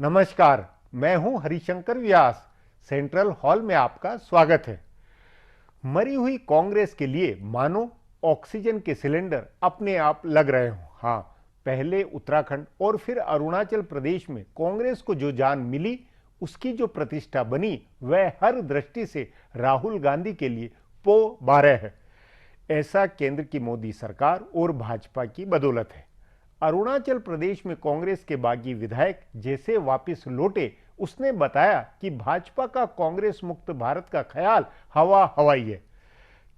नमस्कार, मैं हूं हरिशंकर व्यास। सेंट्रल हॉल में आपका स्वागत है। मरी हुई कांग्रेस के लिए मानो ऑक्सीजन के सिलेंडर अपने आप लग रहे हों। हाँ, पहले उत्तराखंड और फिर अरुणाचल प्रदेश में कांग्रेस को जो जान मिली, उसकी जो प्रतिष्ठा बनी, वह हर दृष्टि से राहुल गांधी के लिए पो 12 है। ऐसा केंद्र की मोदी सरकार और भाजपा की बदौलत है। अरुणाचल प्रदेश में कांग्रेस के बागी विधायक जैसे वापस लौटे, उसने बताया कि भाजपा का कांग्रेस मुक्त भारत का ख्याल हवा हवाई है।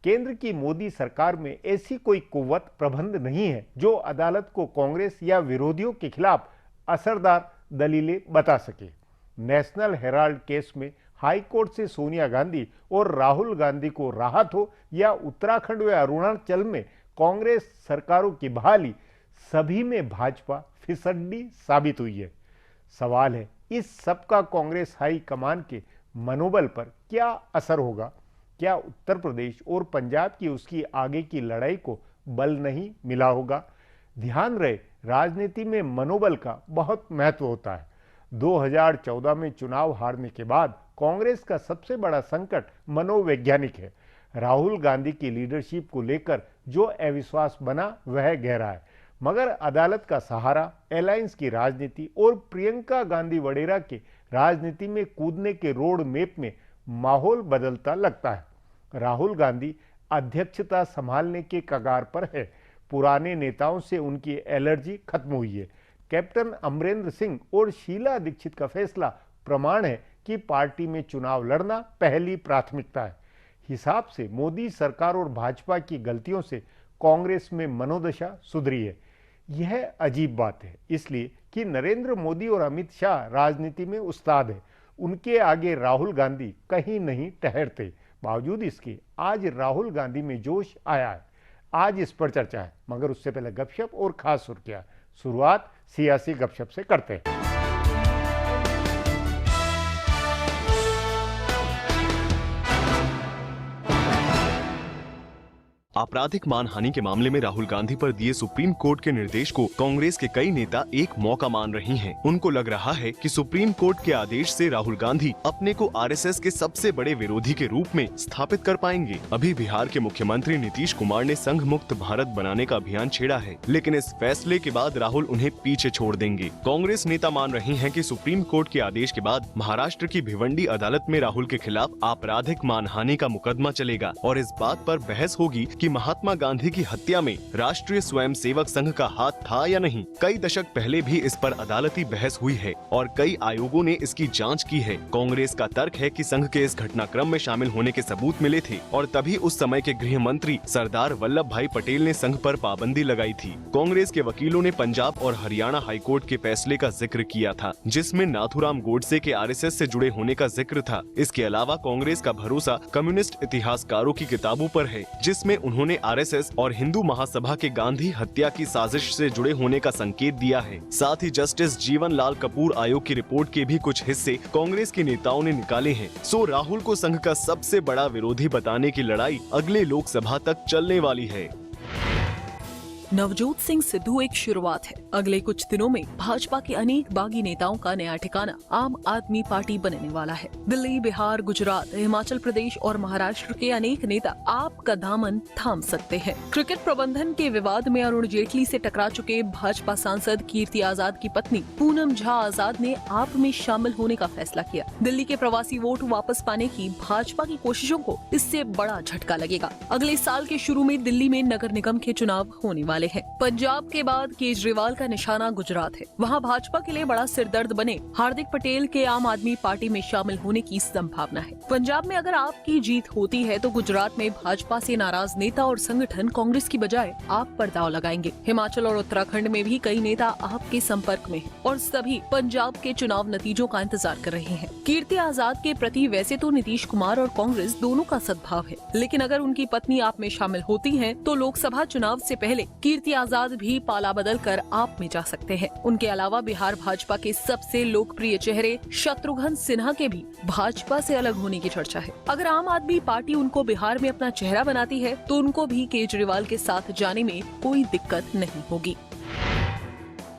केंद्र की मोदी सरकार में ऐसी कोई कुव्वत प्रबंध नहीं है जो अदालत को कांग्रेस या विरोधियों के खिलाफ असरदार दलीलें बता सके। नेशनल हेराल्ड केस में हाई कोर्ट से सोनिया गांधी और राहुल गांधी को राहत हो या उत्तराखंड व अरुणाचल में कांग्रेस सरकारों की बहाली, सभी में भाजपा फिसड्डी साबित हुई है। सवाल है, इस सब का कांग्रेस हाई कमान के मनोबल पर क्या असर होगा? क्या उत्तर प्रदेश और पंजाब की उसकी आगे की लड़ाई को बल नहीं मिला होगा? ध्यान रहे, राजनीति में मनोबल का बहुत महत्व होता है। 2014 में चुनाव हारने के बाद कांग्रेस का सबसे बड़ा संकट मनोवैज्ञानिक है। राहुल गांधी की लीडरशिप को लेकर जो अविश्वास बना, वह गहरा है। मगर अदालत का सहारा, अलायंस की राजनीति और प्रियंका गांधी वडेरा के राजनीति में कूदने के रोड मैप में माहौल बदलता लगता है। राहुल गांधी अध्यक्षता संभालने के कगार पर है। पुराने नेताओं से उनकी एलर्जी खत्म हुई है। कैप्टन अमरेंद्र सिंह और शीला दीक्षित का फैसला प्रमाण है कि पार्टी में चुनाव लड़ना पहली प्राथमिकता है। हिसाब से मोदी सरकार और भाजपा की गलतियों से कांग्रेस में मनोदशा सुधरी है। यह अजीब बात है, इसलिए कि नरेंद्र मोदी और अमित शाह राजनीति में उस्ताद है। उनके आगे राहुल गांधी कहीं नहीं ठहरते। बावजूद इसके आज राहुल गांधी में जोश आया है। आज इस पर चर्चा है, मगर उससे पहले गपशप और खास सुर्खियां। शुरुआत सियासी गपशप से करते हैं। आपराधिक मानहानि के मामले में राहुल गांधी पर दिए सुप्रीम कोर्ट के निर्देश को कांग्रेस के कई नेता एक मौका मान रही हैं। उनको लग रहा है कि सुप्रीम कोर्ट के आदेश से राहुल गांधी अपने को आरएसएस के सबसे बड़े विरोधी के रूप में स्थापित कर पाएंगे। अभी बिहार के मुख्यमंत्री नीतीश कुमार ने संघ मुक्त भारत बनाने का अभियान छेड़ा है, लेकिन इस फैसले के बाद राहुल उन्हें पीछे छोड़ देंगे। कांग्रेस नेता मान रहे हैं कि सुप्रीम कोर्ट के आदेश के बाद महाराष्ट्र की भिवंडी अदालत में राहुल के खिलाफ आपराधिक मानहानि का मुकदमा चलेगा और इस बात पर बहस होगी कि महात्मा गांधी की हत्या में राष्ट्रीय स्वयंसेवक संघ का हाथ था या नहीं। कई दशक पहले भी इस पर अदालती बहस हुई है और कई आयोगों ने इसकी जांच की है। कांग्रेस का तर्क है कि संघ के इस घटनाक्रम में शामिल होने के सबूत मिले थे और तभी उस समय के गृह मंत्री सरदार वल्लभ भाई पटेल ने संघ पर पाबंदी लगाई थी। कांग्रेस के वकीलों ने पंजाब और हरियाणा हाईकोर्ट के फैसले का जिक्र किया था, जिसमें नाथूराम गोडसे के आरएसएस से जुड़े होने का जिक्र था। इसके अलावा कांग्रेस का भरोसा कम्युनिस्ट इतिहासकारों की किताबों पर है, जिसमें उन्होंने आरएसएस और हिंदू महासभा के गांधी हत्या की साजिश से जुड़े होने का संकेत दिया है। साथ ही जस्टिस जीवन लाल कपूर आयोग की रिपोर्ट के भी कुछ हिस्से कांग्रेस के नेताओं ने निकाले हैं। सो राहुल को संघ का सबसे बड़ा विरोधी बताने की लड़ाई अगले लोकसभा तक चलने वाली है। नवजोत सिंह सिद्धू एक शुरुआत है। अगले कुछ दिनों में भाजपा के अनेक बागी नेताओं का नया ठिकाना आम आदमी पार्टी बनने वाला है। दिल्ली, बिहार, गुजरात, हिमाचल प्रदेश और महाराष्ट्र के अनेक नेता आप का दामन थाम सकते हैं। क्रिकेट प्रबंधन के विवाद में अरुण जेटली से टकरा चुके भाजपा सांसद कीर्ति आजाद की पत्नी पूनम झा आजाद ने आप में शामिल होने का फैसला किया। दिल्ली के प्रवासी वोट वापस पाने की भाजपा की कोशिशों को इससे बड़ा झटका लगेगा। अगले साल के शुरू में दिल्ली में नगर निगम के चुनाव होने वाले हैं। पंजाब के बाद केजरीवाल का निशाना गुजरात है। वहां भाजपा के लिए बड़ा सिरदर्द बने हार्दिक पटेल के आम आदमी पार्टी में शामिल होने की संभावना है। पंजाब में अगर आपकी जीत होती है तो गुजरात में भाजपा से नाराज नेता और संगठन कांग्रेस की बजाय आप पर दांव लगाएंगे। हिमाचल और उत्तराखंड में भी कई नेता आपके संपर्क में हैं और सभी पंजाब के चुनाव नतीजों का इंतजार कर रहे हैं। कीर्ति आजाद के प्रति वैसे तो नीतीश कुमार और कांग्रेस दोनों का सद्भाव है, लेकिन अगर उनकी पत्नी आप में शामिल होती है तो लोकसभा चुनाव से पहले कीर्ति आजाद भी पाला बदल कर आप में जा सकते हैं। उनके अलावा बिहार भाजपा के सबसे लोकप्रिय चेहरे शत्रुघ्न सिन्हा के भी भाजपा से अलग होने की चर्चा है। अगर आम आदमी पार्टी उनको बिहार में अपना चेहरा बनाती है तो उनको भी केजरीवाल के साथ जाने में कोई दिक्कत नहीं होगी।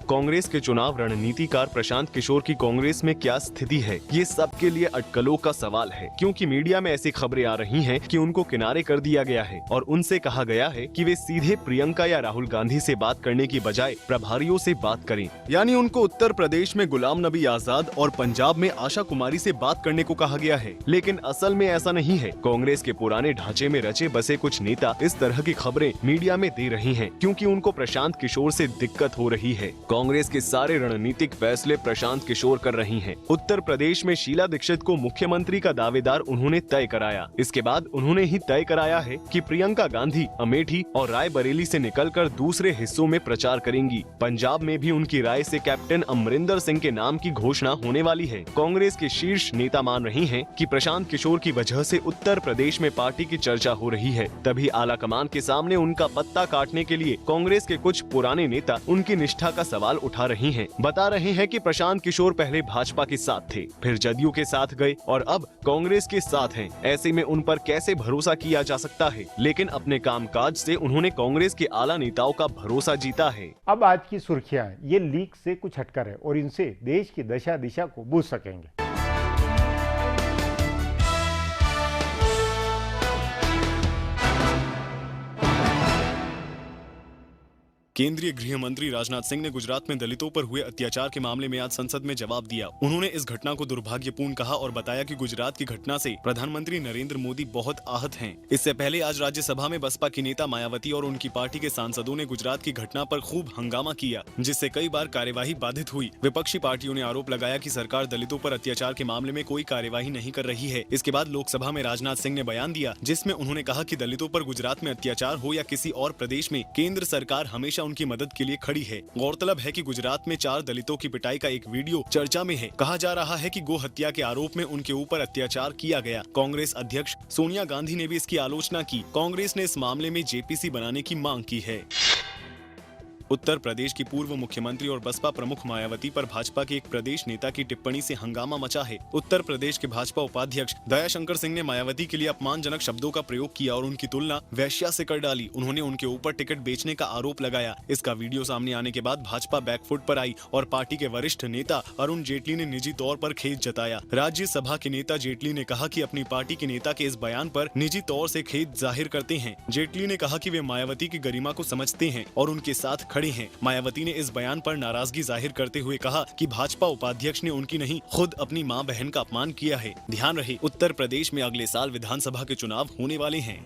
कांग्रेस के चुनाव रणनीतिकार प्रशांत किशोर की कांग्रेस में क्या स्थिति है, ये सबके लिए अटकलों का सवाल है, क्योंकि मीडिया में ऐसी खबरें आ रही हैं कि उनको किनारे कर दिया गया है और उनसे कहा गया है कि वे सीधे प्रियंका या राहुल गांधी से बात करने की बजाय प्रभारियों से बात करें। यानी उनको उत्तर प्रदेश में गुलाम नबी आजाद और पंजाब में आशा कुमारी से बात करने को कहा गया है, लेकिन असल में ऐसा नहीं है। कांग्रेस के पुराने ढांचे में रचे बसे कुछ नेता इस तरह की खबरें मीडिया में दे रहे हैं क्योंकि उनको प्रशांत किशोर से दिक्कत हो रही है। कांग्रेस के सारे रणनीतिक फैसले प्रशांत किशोर कर रही हैं। उत्तर प्रदेश में शीला दीक्षित को मुख्यमंत्री का दावेदार उन्होंने तय कराया। इसके बाद उन्होंने ही तय कराया है कि प्रियंका गांधी अमेठी और रायबरेली से निकलकर दूसरे हिस्सों में प्रचार करेंगी। पंजाब में भी उनकी राय से कैप्टन अमरिंदर सिंह के नाम की घोषणा होने वाली है। कांग्रेस के शीर्ष नेता मान रहे हैं कि प्रशांत किशोर की वजह से उत्तर प्रदेश में पार्टी की चर्चा हो रही है। तभी आला कमान के सामने उनका पत्ता काटने के लिए कांग्रेस के कुछ पुराने नेता उनकी निष्ठा का सवाल उठा रहे हैं। बता रहे हैं कि प्रशांत किशोर पहले भाजपा के साथ थे, फिर जदयू के साथ गए और अब कांग्रेस के साथ हैं। ऐसे में उन पर कैसे भरोसा किया जा सकता है? लेकिन अपने कामकाज से उन्होंने कांग्रेस के आला नेताओं का भरोसा जीता है। अब आज की सुर्खियां ये लीक से कुछ हटकर है और इनसे देश की दशा दिशा को बूझ सकेंगे। केंद्रीय गृह मंत्री राजनाथ सिंह ने गुजरात में दलितों पर हुए अत्याचार के मामले में आज संसद में जवाब दिया। उन्होंने इस घटना को दुर्भाग्यपूर्ण कहा और बताया कि गुजरात की घटना से प्रधानमंत्री नरेंद्र मोदी बहुत आहत हैं। इससे पहले आज राज्यसभा में बसपा की नेता मायावती और उनकी पार्टी के सांसदों ने गुजरात की घटना पर खूब हंगामा किया, जिससे कई बार कार्यवाही बाधित हुई। विपक्षी पार्टियों ने आरोप लगाया कि सरकार दलितों पर अत्याचार के मामले में कोई कार्यवाही नहीं कर रही है। इसके बाद लोकसभा में राजनाथ सिंह ने बयान दिया, जिसमें उन्होंने कहा कि दलितों पर गुजरात में अत्याचार हो या किसी और प्रदेश में, केंद्र सरकार हमेशा उनकी मदद के लिए खड़ी है। गौरतलब है कि गुजरात में 4 दलितों की पिटाई का एक वीडियो चर्चा में है। कहा जा रहा है कि गो हत्या के आरोप में उनके ऊपर अत्याचार किया गया। कांग्रेस अध्यक्ष सोनिया गांधी ने भी इसकी आलोचना की। कांग्रेस ने इस मामले में जेपीसी बनाने की मांग की है। उत्तर प्रदेश की पूर्व मुख्यमंत्री और बसपा प्रमुख मायावती पर भाजपा के एक प्रदेश नेता की टिप्पणी से हंगामा मचा है। उत्तर प्रदेश के भाजपा उपाध्यक्ष दयाशंकर सिंह ने मायावती के लिए अपमानजनक शब्दों का प्रयोग किया और उनकी तुलना वेश्या से कर डाली। उन्होंने उनके ऊपर टिकट बेचने का आरोप लगाया। इसका वीडियो सामने आने के बाद भाजपा बैकफुट पर आई और पार्टी के वरिष्ठ नेता अरुण जेटली ने निजी तौर पर खेद जताया। राज्यसभा के नेता जेटली ने कहा कि अपनी पार्टी के नेता के इस बयान पर निजी तौर से खेद जाहिर करते हैं। जेटली ने कहा कि वे मायावती की गरिमा को समझते हैं और उनके साथ खड़े हैं। मायावती ने इस बयान पर नाराजगी जाहिर करते हुए कहा कि भाजपा उपाध्यक्ष ने उनकी नहीं, खुद अपनी मां बहन का अपमान किया है। ध्यान रहे, उत्तर प्रदेश में अगले साल विधानसभा के चुनाव होने वाले हैं।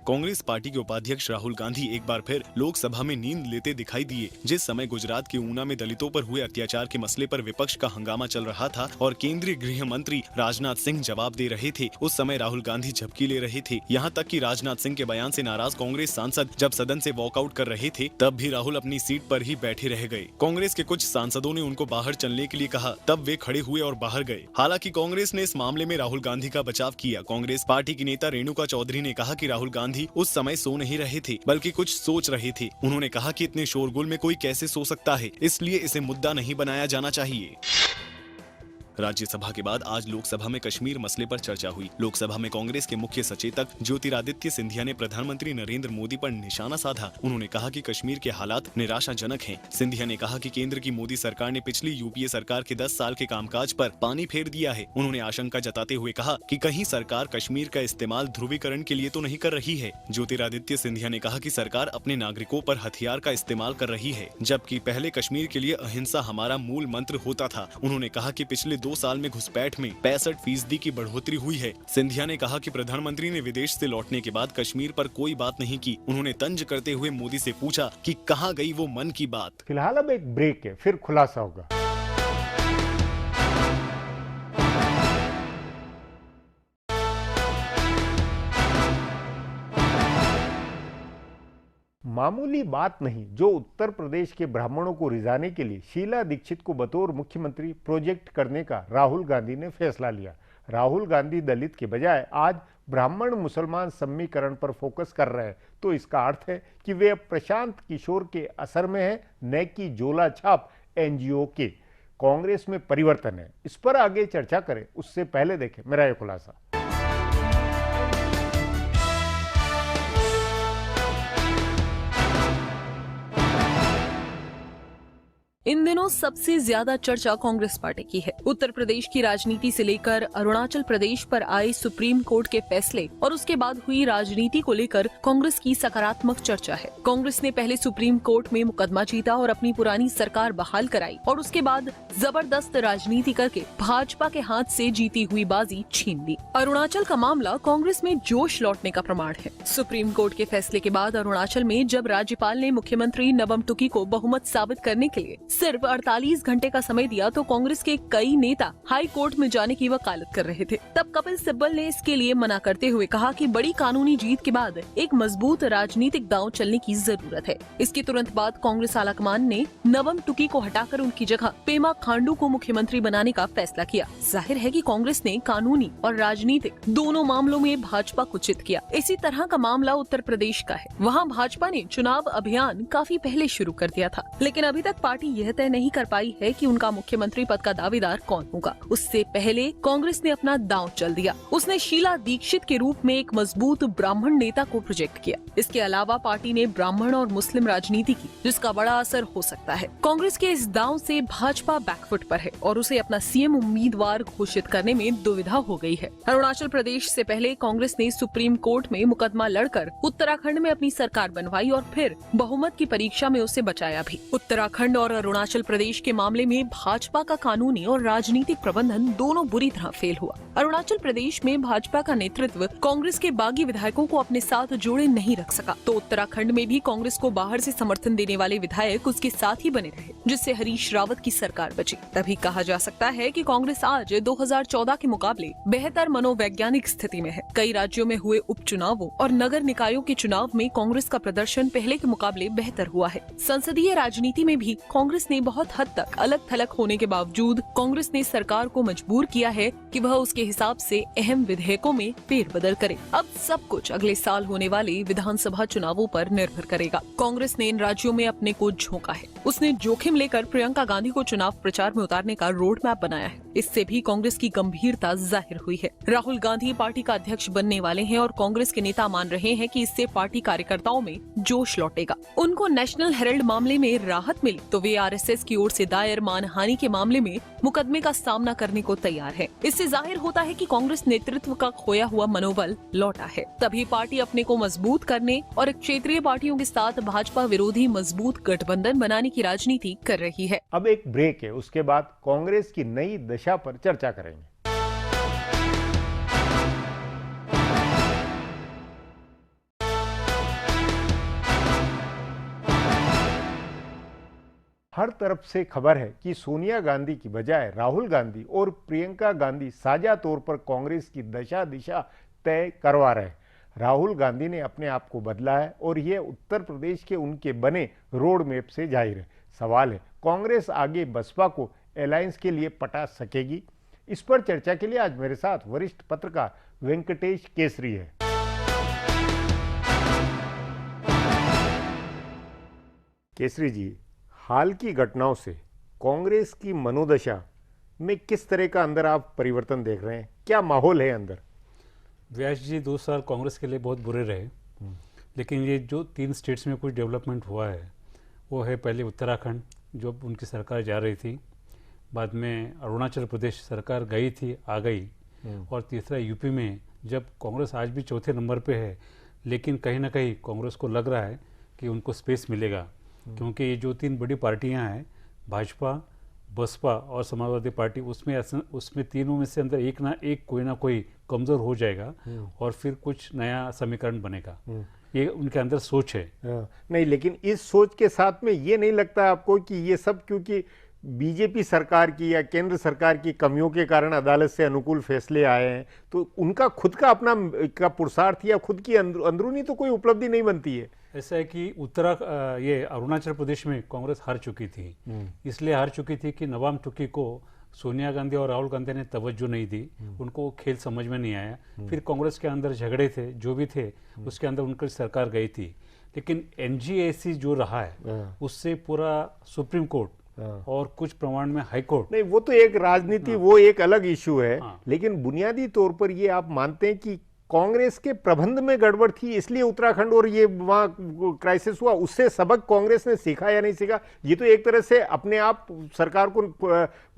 कांग्रेस पार्टी के उपाध्यक्ष राहुल गांधी एक बार फिर लोकसभा में नींद लेते दिखाई दिए। जिस समय गुजरात के ऊना में दलितों पर हुए अत्याचार के मसले पर विपक्ष का हंगामा चल रहा था और केंद्रीय गृह मंत्री राजनाथ सिंह जवाब दे रहे थे, उस समय राहुल गांधी झपकी ले रहे थे। यहाँ तक कि राजनाथ सिंह के बयान से नाराज कांग्रेस सांसद जब सदन से वॉकआउट कर रहे थे, तब भी राहुल अपनी सीट पर ही बैठे रह गए। कांग्रेस के कुछ सांसदों ने उनको बाहर चलने के लिए कहा, तब वे खड़े हुए और बाहर गए। हालांकि कांग्रेस ने इस मामले में राहुल गांधी का बचाव किया। कांग्रेस पार्टी की नेता रेणुका चौधरी ने कहा कि राहुल गांधी उस समय सो नहीं रहे थे, बल्कि कुछ सोच रहे थे। उन्होंने कहा कि इतने शोरगुल में कोई कैसे सो सकता है, इसलिए इसे मुद्दा नहीं बनाया जाना चाहिए। राज्यसभा के बाद आज लोकसभा में कश्मीर मसले पर चर्चा हुई। लोकसभा में कांग्रेस के मुख्य सचेतक ज्योतिरादित्य सिंधिया ने प्रधानमंत्री नरेंद्र मोदी पर निशाना साधा। उन्होंने कहा कि कश्मीर के हालात निराशाजनक हैं। सिंधिया ने कहा कि केंद्र की मोदी सरकार ने पिछली यूपीए सरकार के 10 साल के कामकाज पर पानी फेर दिया है। उन्होंने आशंका जताते हुए कहा कि कहीं सरकार कश्मीर का इस्तेमाल ध्रुवीकरण के लिए तो नहीं कर रही है। ज्योतिरादित्य सिंधिया ने कहा कि सरकार अपने नागरिकों पर हथियार का इस्तेमाल कर रही है, जबकि पहले कश्मीर के लिए अहिंसा हमारा मूल मंत्र होता था। उन्होंने कहा कि पिछले 2 साल में घुसपैठ में 65% की बढ़ोतरी हुई है। सिंधिया ने कहा कि प्रधानमंत्री ने विदेश से लौटने के बाद कश्मीर पर कोई बात नहीं की। उन्होंने तंज करते हुए मोदी से पूछा कि कहां गई वो मन की बात। फिलहाल अब एक ब्रेक है, फिर खुलासा होगा। मामूली बात नहीं, जो उत्तर प्रदेश के ब्राह्मणों को रिझाने के लिए शीला दीक्षित को बतौर मुख्यमंत्री प्रोजेक्ट करने का राहुल गांधी ने फैसला लिया। राहुल गांधी दलित के बजाय आज ब्राह्मण मुसलमान समीकरण पर फोकस कर रहे हैं, तो इसका अर्थ है कि वे अब प्रशांत किशोर के असर में है, न कि झोला छाप एनजीओ के। कांग्रेस में परिवर्तन है, इस पर आगे चर्चा करें, उससे पहले देखें मेरा यह खुलासा। इन दिनों सबसे ज्यादा चर्चा कांग्रेस पार्टी की है। उत्तर प्रदेश की राजनीति से लेकर अरुणाचल प्रदेश पर आए सुप्रीम कोर्ट के फैसले और उसके बाद हुई राजनीति को लेकर कांग्रेस की सकारात्मक चर्चा है। कांग्रेस ने पहले सुप्रीम कोर्ट में मुकदमा जीता और अपनी पुरानी सरकार बहाल कराई और उसके बाद जबरदस्त राजनीति करके भाजपा के हाथ से जीती हुई बाजी छीन ली। अरुणाचल का मामला कांग्रेस में जोश लौटने का प्रमाण है। सुप्रीम कोर्ट के फैसले के बाद अरुणाचल में जब राज्यपाल ने मुख्यमंत्री नबम टुकी को बहुमत साबित करने के लिए सिर्फ 48 घंटे का समय दिया तो कांग्रेस के कई नेता हाई कोर्ट में जाने की वकालत कर रहे थे। तब कपिल सिब्बल ने इसके लिए मना करते हुए कहा कि बड़ी कानूनी जीत के बाद एक मजबूत राजनीतिक दांव चलने की जरूरत है। इसके तुरंत बाद कांग्रेस आलाकमान ने नबम टुकी को हटाकर उनकी जगह पेमा खांडू को मुख्यमंत्री बनाने का फैसला किया। जाहिर है कि कांग्रेस ने कानूनी और राजनीतिक दोनों मामलों में भाजपा को चित किया। इसी तरह का मामला उत्तर प्रदेश का है। वहाँ भाजपा ने चुनाव अभियान काफी पहले शुरू कर दिया था, लेकिन अभी तक पार्टी यह तय नहीं कर पाई है कि उनका मुख्यमंत्री पद का दावेदार कौन होगा। उससे पहले कांग्रेस ने अपना दांव चल दिया। उसने शीला दीक्षित के रूप में एक मजबूत ब्राह्मण नेता को प्रोजेक्ट किया। इसके अलावा पार्टी ने ब्राह्मण और मुस्लिम राजनीति की, जिसका बड़ा असर हो सकता है। कांग्रेस के इस दांव से भाजपा बैकफुट पर है और उसे अपना सीएम उम्मीदवार घोषित करने में दुविधा हो गई है। अरुणाचल प्रदेश से पहले कांग्रेस ने सुप्रीम कोर्ट में मुकदमा लड़कर उत्तराखंड में अपनी सरकार बनवाई और फिर बहुमत की परीक्षा में उसे बचाया भी। उत्तराखंड और अरुणाचल प्रदेश के मामले में भाजपा का कानूनी और राजनीतिक प्रबंधन दोनों बुरी तरह फेल हुआ। अरुणाचल प्रदेश में भाजपा का नेतृत्व कांग्रेस के बागी विधायकों को अपने साथ जोड़े नहीं रख सका, तो उत्तराखंड में भी कांग्रेस को बाहर से समर्थन देने वाले विधायक उसके साथ ही बने रहे, जिससे हरीश रावत की सरकार बची। तभी कहा जा सकता है कि कांग्रेस आज 2014 के मुकाबले बेहतर मनोवैज्ञानिक स्थिति में है। कई राज्यों में हुए उपचुनावों और नगर निकायों के चुनाव में कांग्रेस का प्रदर्शन पहले के मुकाबले बेहतर हुआ है। संसदीय राजनीति में भी कांग्रेस ने बहुत हद तक अलग थलग होने के बावजूद कांग्रेस ने सरकार को मजबूर किया है कि वह उसके हिसाब से अहम विधेयकों में फेरबदल करे। अब सब कुछ अगले साल होने वाले विधानसभा चुनावों पर निर्भर करेगा। कांग्रेस ने इन राज्यों में अपने को झोंका है। उसने जोखिम लेकर प्रियंका गांधी को चुनाव प्रचार में उतारने का रोड मैप बनाया है। इससे भी कांग्रेस की गंभीरता जाहिर हुई है। राहुल गांधी पार्टी का अध्यक्ष बनने वाले हैं और कांग्रेस के नेता मान रहे हैं कि इससे पार्टी कार्यकर्ताओं में जोश लौटेगा। उनको नेशनल हेराल्ड मामले में राहत मिली तो वे आरएसएस की ओर से दायर मानहानि के मामले में मुकदमे का सामना करने को तैयार है। इससे जाहिर होता है कि कांग्रेस नेतृत्व का खोया हुआ मनोबल लौटा है। तभी पार्टी अपने को मजबूत करने और क्षेत्रीय पार्टियों के साथ भाजपा विरोधी मजबूत गठबंधन बनाने की राजनीति कर रही है। अब एक ब्रेक है, उसके बाद कांग्रेस की नई दशा पर चर्चा करेंगे। हर तरफ से खबर है कि सोनिया गांधी की बजाय राहुल गांधी और प्रियंका गांधी साझा तौर पर कांग्रेस की दशा दिशा तय करवा रहे हैं। राहुल गांधी ने अपने आप को बदला है और यह उत्तर प्रदेश के उनके बने रोड मैप से जाहिर है। सवाल है, कांग्रेस आगे बसपा को अलायंस के लिए पटा सकेगी? इस पर चर्चा के लिए आज मेरे साथ वरिष्ठ पत्रकार वेंकटेश केसरी है। केसरी जी, हाल की घटनाओं से कांग्रेस की मनोदशा में किस तरह का अंदर आप परिवर्तन देख रहे हैं? क्या माहौल है अंदर? व्यास जी, 2 साल कांग्रेस के लिए बहुत बुरे रहे, लेकिन ये जो 3 स्टेट्स में कुछ डेवलपमेंट हुआ है वो है, पहले उत्तराखंड जो उनकी सरकार जा रही थी, बाद में अरुणाचल प्रदेश सरकार गई थी, आ गई, और तीसरा यूपी में जब कांग्रेस आज भी चौथे नंबर पे है, लेकिन कहीं ना कहीं कांग्रेस को लग रहा है कि उनको स्पेस मिलेगा, क्योंकि ये जो 3 बड़ी पार्टियां हैं, भाजपा, बसपा और समाजवादी पार्टी, उसमें तीनों में से अंदर एक ना कोई कमज़ोर हो जाएगा और फिर कुछ नया समीकरण बनेगा। ये उनके अंदर सोच है। नहीं, लेकिन इस सोच के साथ में ये नहीं लगता आपको कि ये सब क्योंकि बीजेपी सरकार की या केंद्र सरकार की कमियों के कारण अदालत से अनुकूल फैसले आए हैं, तो उनका खुद का अपना का पुरुषार्थ या खुद की अंदरूनी तो कोई उपलब्धि नहीं बनती है? ऐसा है कि ये अरुणाचल प्रदेश में कांग्रेस हार चुकी थी, इसलिए हार चुकी थी कि नबाम टुकी को सोनिया गांधी और राहुल गांधी ने तवज्जो नहीं दी, उनको खेल समझ में नहीं आया। फिर कांग्रेस के अंदर झगड़े थे, जो भी थे उसके अंदर उनकी सरकार गई थी, लेकिन एनजीएसी जो रहा है उससे पूरा सुप्रीम कोर्ट और कुछ प्रमाण में हाई कोर्ट, नहीं वो तो एक राजनीति, वो एक अलग इशू है। लेकिन बुनियादी तौर पर ये आप मानते हैं कि कांग्रेस के प्रबंध में गड़बड़ थी इसलिए उत्तराखंड और ये वहां क्राइसिस हुआ, उससे सबक कांग्रेस ने सीखा या नहीं सीखा? ये तो एक तरह से अपने आप सरकार को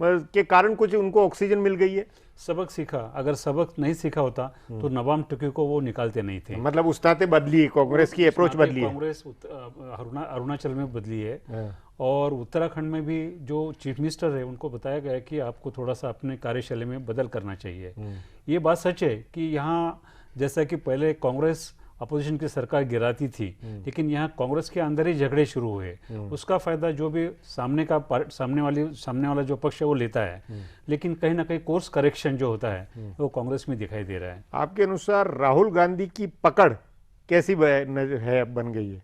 के कारण कुछ उनको ऑक्सीजन मिल गई है। सबक सीखा, अगर सबक नहीं सीखा होता तो नवाम टुकी को वो निकालते नहीं थे। मतलब उस नाते बदली है कांग्रेस की अप्रोच, बदली है कांग्रेस अरुणाचल में बदली है और उत्तराखंड में भी जो चीफ मिनिस्टर है उनको बताया गया कि आपको थोड़ा सा अपने कार्यशैली में बदल करना चाहिए। ये बात सच है कि यहाँ जैसा कि पहले कांग्रेस अपोजिशन की सरकार गिराती थी, लेकिन यहाँ कांग्रेस के अंदर ही झगड़े शुरू हुए। उसका फायदा जो भी सामने वाला जो पक्ष है वो लेता है, लेकिन कहीं ना कहीं कोर्स करेक्शन जो होता है वो कांग्रेस में दिखाई दे रहा है। आपके अनुसार राहुल गांधी की पकड़ कैसी बन गई है?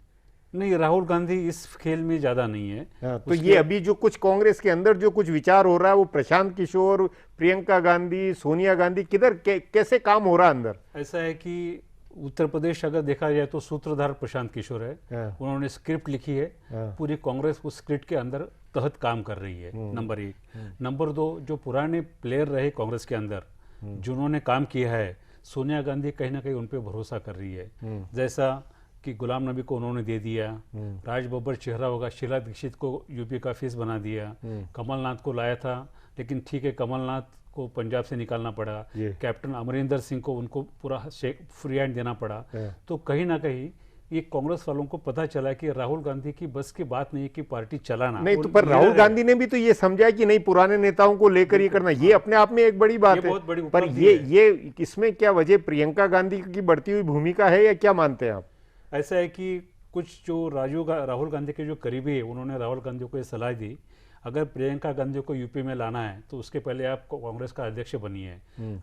नहीं, राहुल गांधी इस खेल में ज्यादा नहीं है। तो ये अभी जो कुछ कांग्रेस के अंदर जो कुछ विचार हो रहा है वो प्रशांत किशोर, प्रियंका गांधी, सोनिया गांधी किधर कैसे काम हो रहा है अंदर? ऐसा है कि उत्तर प्रदेश अगर देखा जाए तो सूत्रधार प्रशांत किशोर है। उन्होंने स्क्रिप्ट लिखी है, पूरी कांग्रेस उस स्क्रिप्ट के अंदर तहत काम कर रही है। नंबर 1। नंबर 2, जो पुराने प्लेयर रहे कांग्रेस के अंदर जिन्होंने काम किया है, सोनिया गांधी कहीं ना कहीं उन पर भरोसा कर रही है। जैसा कि गुलाम नबी को उन्होंने दे दिया, राज बब्बर चेहरा होगा, शीला दीक्षित को यूपी का फेस बना दिया, कमलनाथ को लाया था लेकिन ठीक है कमलनाथ को पंजाब से निकालना पड़ा, कैप्टन अमरिंदर सिंह को उनको पूरा फ्री हैंड देना पड़ा। तो कहीं ना कहीं ये कांग्रेस वालों को पता चला कि राहुल गांधी की बस की बात नहीं है कि पार्टी चलाना नहीं। तो पर राहुल गांधी ने भी तो ये समझा कि नहीं पुराने नेताओं को लेकर ये करना, ये अपने आप में एक बड़ी बात है। पर ये इसमें क्या वजह प्रियंका गांधी की बढ़ती हुई भूमिका है या क्या मानते हैं आप? ऐसा है कि कुछ जो राहुल गांधी के जो करीबी है उन्होंने राहुल गांधी को ये सलाह दी, अगर प्रियंका गांधी को यूपी में लाना है तो उसके पहले आप कांग्रेस का अध्यक्ष बनिए।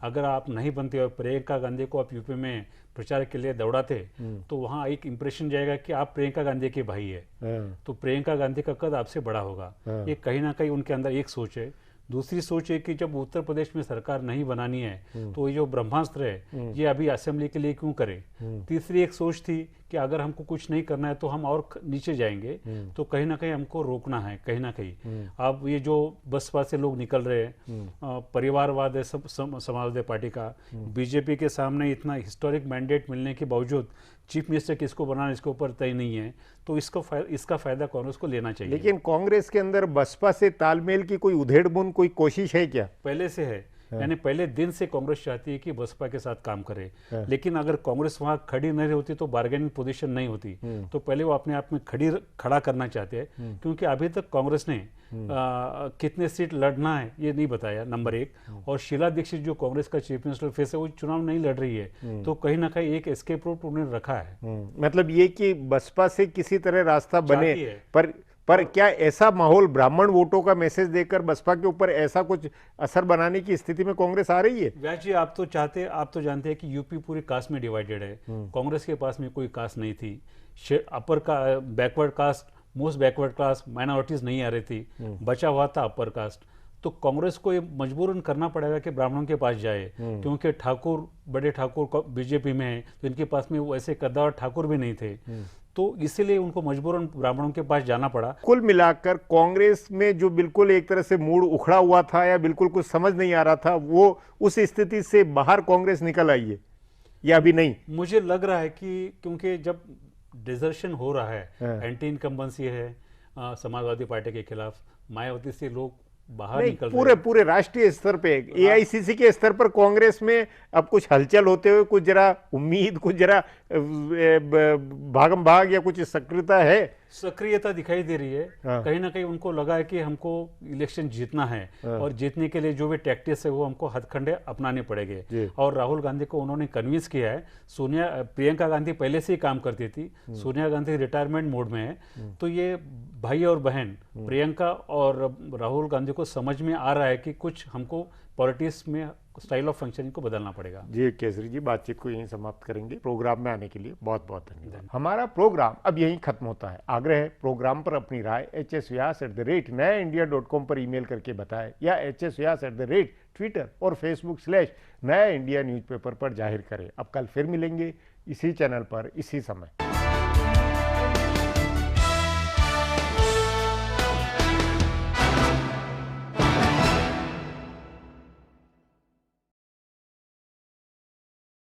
अगर आप नहीं बनते और प्रियंका गांधी को आप यूपी में प्रचार के लिए दौड़ाते तो वहाँ एक इंप्रेशन जाएगा कि आप प्रियंका गांधी के भाई है, तो प्रियंका गांधी का कद आपसे बड़ा होगा। ये कहीं ना कहीं उनके अंदर एक सोच है। दूसरी सोच है कि जब उत्तर प्रदेश में सरकार नहीं बनानी है तो ये जो ब्रह्मास्त्र है ये अभी असेंबली के लिए क्यों करे। तीसरी एक सोच थी कि अगर हमको कुछ नहीं करना है तो हम और नीचे जाएंगे, तो कहीं ना कहीं हमको रोकना है। कहीं ना कहीं अब ये जो बसपा से लोग निकल रहे हैं, परिवारवाद है सब समाजवादी पार्टी का, बीजेपी के सामने इतना हिस्टोरिक मैंडेट मिलने के बावजूद चीफ मिनिस्टर किसको बनाना इसके ऊपर तय नहीं है, तो इसका फायदा कांग्रेस को लेना चाहिए। लेकिन कांग्रेस के अंदर बसपा से तालमेल की कोई उधेड़-बुन, कोई कोशिश है क्या? पहले से है, यानी पहले दिन से कांग्रेस चाहती है कि बसपा के साथ काम करे, लेकिन अगर कांग्रेस वहां खड़ी नहीं होती तो बार्गेनिंग पोजीशन नहीं होती। तो पहले वो अपने आप में खड़ा करना चाहते हैं, क्योंकि अभी तक कांग्रेस ने कितने सीट लड़ना है ये नहीं बताया, नंबर 1। और शीला दीक्षित जो कांग्रेस का चीफ मिनिस्टर फेस है वो चुनाव नहीं लड़ रही है, तो कहीं ना कहीं एक एस्केप रूट उन्होंने रखा है। मतलब ये कि बसपा से किसी तरह रास्ता बने, पर क्या ऐसा माहौल ब्राह्मण वोटों का मैसेज देकर बसपा के ऊपर ऐसा कुछ असर बनाने की स्थिति में कांग्रेस आ रही है? व्यास जी, आप तो जानते हैं कि यूपी पूरी कास्ट में डिवाइडेड है। कांग्रेस के पास में कोई कास्ट नहीं थी, अपर का backward caste, most backward caste, minorities नहीं आ रही थी, बचा हुआ था अपर कास्ट। तो कांग्रेस को ये मजबूरन करना पड़ेगा कि ब्राह्मणों के पास जाए, क्योंकि बड़े ठाकुर बीजेपी में है, तो इनके पास में वैसे कद्दावर ठाकुर भी नहीं थे, तो इसीलिए उनको मजबूरन ब्राह्मणों के पास जाना पड़ा। कुल मिलाकर कांग्रेस में जो बिल्कुल एक तरह से मूड उखड़ा हुआ था या बिल्कुल कुछ समझ नहीं आ रहा था, वो उस स्थिति से बाहर कांग्रेस निकल आई है या अभी नहीं? मुझे लग रहा है कि क्योंकि जब डिजर्शन हो रहा है, एंटी इनकम्बेंसी है समाजवादी पार्टी के खिलाफ, मायावती से लोग बाहर निकल रहे हैं। पूरे राष्ट्रीय स्तर पे, एआईसीसी के स्तर पर कांग्रेस में अब कुछ हलचल होते हुए कुछ जरा उम्मीद, कुछ जरा भागम भाग या कुछ सक्रियता है, सक्रियता दिखाई दे रही है। कहीं ना कहीं उनको लगा है कि हमको इलेक्शन जीतना है, और जीतने के लिए जो भी टैक्टिक्स है वो हमको हथकंडे अपनाने पड़ेंगे। और राहुल गांधी को उन्होंने कन्विंस किया है। प्रियंका गांधी पहले से ही काम करती थी, सोनिया गांधी रिटायरमेंट मोड में है, तो ये भाई और बहन प्रियंका और राहुल गांधी को समझ में आ रहा है कि कुछ हमको पॉलिटिक्स में स्टाइल ऑफ फंक्शनिंग को बदलना पड़ेगा। जी केसरी जी, बातचीत को यहीं समाप्त करेंगे। प्रोग्राम में आने के लिए बहुत बहुत धन्यवाद। हमारा प्रोग्राम अब यहीं खत्म होता है। आग्रह है प्रोग्राम पर अपनी राय hsvyas@nayaindia.com पर ईमेल करके बताएं, या hsvyas@Twitter और Facebook/नया इंडिया न्यूज़पेपर पर जाहिर करें। अब कल फिर मिलेंगे इसी चैनल पर इसी समय।